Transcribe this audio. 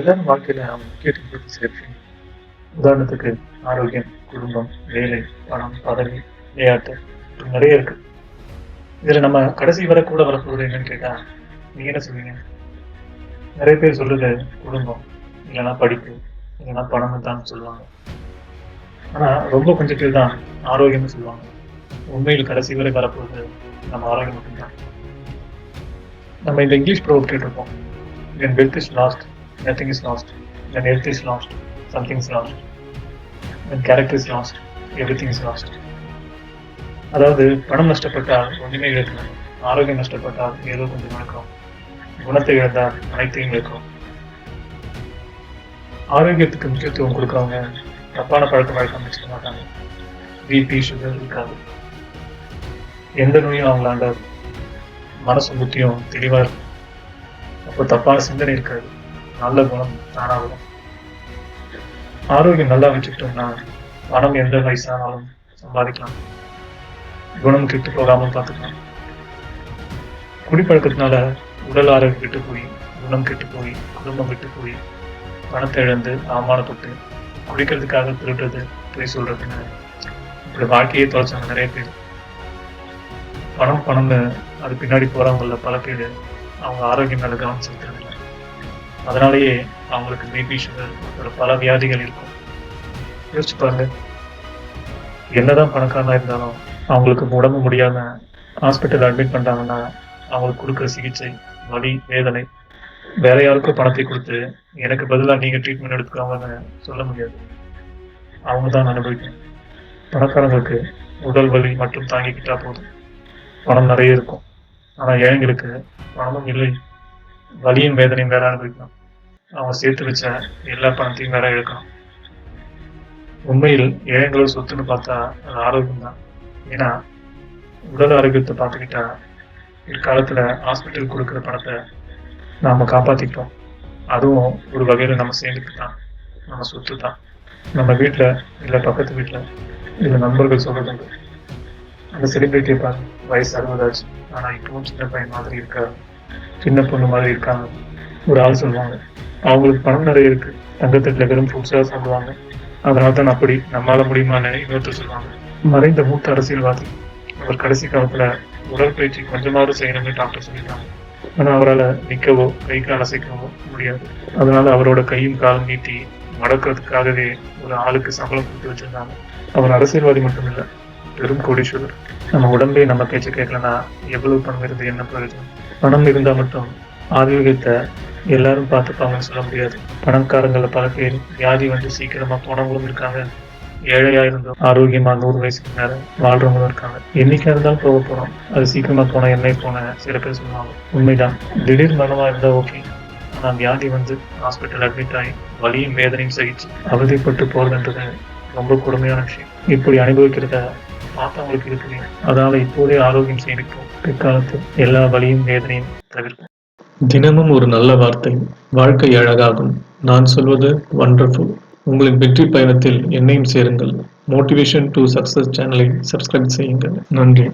எல்லாரும் வாழ்க்கையில அவங்க முக்கியத்துவம் கொடுத்து சில விஷயம். உதாரணத்துக்கு ஆரோக்கியம், குடும்பம், வேலை, பணம், பதவி, விளையாட்டு இப்படி நிறைய இருக்கு. இதுல நம்ம கடைசி வரை கூட வரப்போறது என்னன்னு கேட்டா, நீங்க என்ன சொல்லுவீங்க? நிறைய பேர் சொல்றது குடும்பம், இல்லைன்னா படிப்பு, இல்லைன்னா பணம் தான் சொல்லுவாங்க. ஆனா ரொம்ப கொஞ்சம் பேர் தான் ஆரோக்கியம்னு சொல்லுவாங்க. உண்மையில் கடைசி வரை வரப்போறது நம்ம ஆரோக்கியம் மட்டும்தான். நம்ம இந்த இங்கிலீஷ் ப்ரோவர்ப் கேட்டிருப்போம். When wealth is lost, nothing is lost. When health is lost, something is lost. When character is lost, everything is lost. அதாவது பணம் நஷ்டப்பட்டால் ஒன்றுமே இழக்கலாம். ஆரோக்கியம் நஷ்டப்பட்டால் ஏதோ கொஞ்சம் நடக்கும். குணத்தை இழந்தால் அனைத்தையும் இழக்கும். ஆரோக்கியத்துக்கு முக்கியத்துவம் கொடுக்கறவங்க தப்பான பழக்க வழக்கம் வச்சுக்க மாட்டாங்க. பிபி, சுகர் இருக்காது. எந்த நோயும் அவங்களாண்ட மனசு புத்தியும் தெளிவா இருக்கும். அப்போ தப்பான சிந்தனை இருக்காது. நல்ல குணம் தானா வரும். ஆரோக்கியம் நல்லா வச்சுக்கிட்டோம்னா பணம் எந்த வயசானாலும் சம்பாதிக்கலாம். குணம் கெட்டு போகாமல் பார்த்துக்கலாம். குடிப்பழக்கத்தினால உடல் ஆரோக்கியம் கெட்டு போய், குணம் கெட்டு போய், குடும்பம் கெட்டு போய், பணத்தை இழந்து அவமானப்பட்டு, குடிக்கிறதுக்காக திருடுறது, பொய் சொல்றதுன்னு இப்படி வாழ்க்கையே தொலைச்சாங்க நிறைய பேர். பணம் பணம்னு அது பின்னாடி போறவங்கள பல பேர் அவங்க ஆரோக்கியம் மேல கவனம் செலுத்துறது இல்லை. அதனாலேயே அவங்களுக்கு பிபி, சுகர் பல வியாதிகள் இருக்கும். யோசிச்சு பாருங்க, என்னதான் பணக்காரனா இருந்தாலும் அவங்களுக்கு உடம்பு முடியாம ஹாஸ்பிட்டல் அட்மிட் பண்றாங்கன்னா அவங்களுக்கு கொடுக்குற சிகிச்சை, வலி, வேதனை வேற யாருக்கும் பணத்தை கொடுத்து எனக்கு பதிலாக நீங்க ட்ரீட்மெண்ட் எடுத்துக்கோங்கன்னு சொல்ல முடியாது. அவங்க தான் அனுபவிக்கணும். பணக்காரங்களுக்கு உடல் வலி மட்டும் தாங்கிக்கிட்டா போதும். பணம் நிறைய இருக்கும். ஆனா ஏழைங்களுக்கு பணமும் இல்லை, வலியும் வேதனையும் வேற அனுபவிக்கணும். அவங்க சேர்த்து வச்ச எல்லா பணத்தையும் வேற இழக்கணும். உண்மையில் ஏழைங்களோட சொத்துன்னு பார்த்தா அது ஆரோக்கியம் தான். ஏன்னா உடல் ஆரோக்கியத்தை பார்த்துக்கிட்டா பிற்காலத்துல ஹாஸ்பிட்டல் கொடுக்குற பணத்தை நாம காப்பாத்திக்கிட்டோம். அதுவும் ஒரு வகையில நம்ம சேர்ந்துட்டு தான், நம்ம சொத்து தான். நம்ம வீட்டுல இல்ல பக்கத்து வீட்டுல இல்ல நண்பர்கள் சொல்றது உண்டு. அந்த செலிபிரிட்டியை பாருங்க, வயசு 60 ஆச்சு, ஆனா இப்பவும் சின்ன பையன் மாதிரி இருக்காரு, சின்ன பொண்ணு மாதிரி இருக்காங்க. ஒரு ஆள் சொல்லுவாங்க, அவங்களுக்கு பணம் நிறைய இருக்கு, தங்கத்தட்டுல வெறும் ஃப்ரூட்ஸா சாப்பிடுவாங்க, அதனால தான் அப்படி நம்மளால முடியுமான்னு இன்னொருத்தர் சொல்லுவாங்க. மறைந்த மூத்த அரசியல்வாதி, அவர் கடைசி காலத்துல உடற்பயிற்சி கொஞ்சமாவது செய்யணும்னு டாக்டர் சொல்லிட்டாங்க. ஆனா அவரால் நிற்கவோ கை கால் அசைக்கவோ முடியாது. அதனால அவரோட கையும் காலும் நீட்டி மடக்கிறதுக்காகவே ஒரு ஆளுக்கு சம்பளம் கொடுத்து வச்சிருந்தாங்க. அவர் அரசியல்வாதி மட்டும் இல்லை, பெரும் கோடீஸ்வரர். நம்ம உடம்பே நம்ம பேச்சை கேட்கலன்னா எவ்வளவு பணம் இருந்து என்ன பிரயோஜனம்? பணம் இருந்தா மட்டும் ஆரோக்கியத்தை எல்லாரும் பார்த்துப்பாங்கன்னு சொல்ல முடியாது. பணக்காரங்கள பல பேர் வியாதி வந்து சீக்கிரமா போனவங்களும் இருக்காங்க. ஏழையா இருந்தோம் ஆரோக்கியமா 100 வயசுக்கு மேல வாழ்றவங்களும் இருக்காங்க. என்னைக்கா இருந்தாலும் போக போறோம், அது சீக்கிரமா போன என்னை போன சில பேர் சொல்லுவாங்க. உண்மைதான், திடீர் மரணமா இருந்தா ஓகே. ஆனா வியாதி வந்து ஹாஸ்பிட்டல் அட்மிட் ஆகி வலியும் வேதனையும் சகிச்சு அவதிப்பட்டு போறதுன்றது ரொம்ப கொடுமையான விஷயம். இப்படி அனுபவிக்கிறத பார்த்தவங்களுக்கு இருக்குது. அதனால இப்போதே ஆரோக்கியம் சேமிக்கும், பிற்காலத்து எல்லா வலியும் வேதனையும் தவிர்க்கும். தினமும் ஒரு நல்ல வார்த்தை வாழ்க்கை அழகாகும். நான் சொல்வது வண்டர்ஃபுல். உங்களின் வெற்றி பயணத்தில் என்னையும் சேருங்கள். மோட்டிவேஷன் டு சக்சஸ் சேனலை சப்ஸ்கிரைப் செய்யுங்கள். நன்றி.